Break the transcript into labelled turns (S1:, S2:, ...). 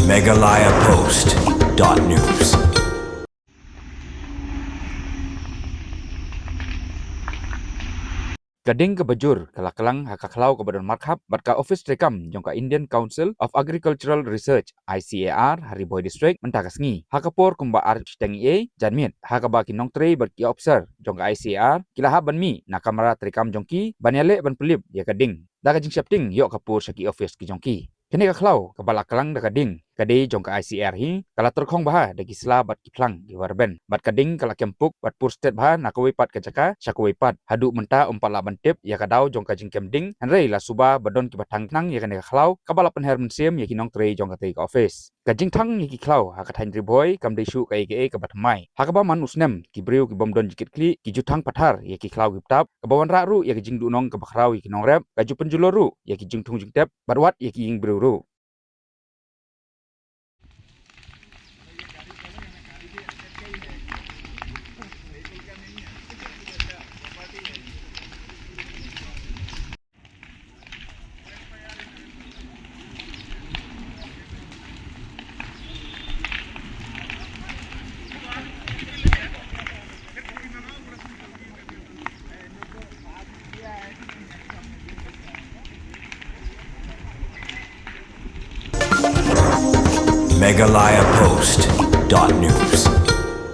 S1: megalayapost.news.
S2: Gading ke bajur kalak-kalang hakaklau ke badan markhab batka office rekam jongka Indian Council of Agricultural Research ICAR Hariboy District mentagasngi hakapor kumba arch tengi janmiet hakaba kinong tre berki obser jongka ICAR kilaha banmi nakamara rekam jongki banyale ban pelip ya gading daga jing syapting yok kapur syaki office ki jongki kene kaklau kabalakalang da gading kadai jongka ICR hi kala terkhong baha dagi sela bat kiplang di warben bat kading kala kempuk bat pur state baha nakawai pat kajaka syakawai pat hadu menta umpala bantip ya kadau jongka jing kemding hanrei la suba badon ki batang nang ya kene kaklau kabala penher mensiem ya kinong trei jongka tei ka office kajing tang ya kiklau hakatain riboy kamdei syu ka eke ka batmai hakaba man usnem ki breu ki bomdon jikit kli ki jutang pathar ya kiklau giptap kabawan ru ya ki jing dunong ka bakrau ya kinong rep kaju penjuloru ya ki jing tung jing tep barwat ya ki jing breu ru.
S1: megalayapost.news.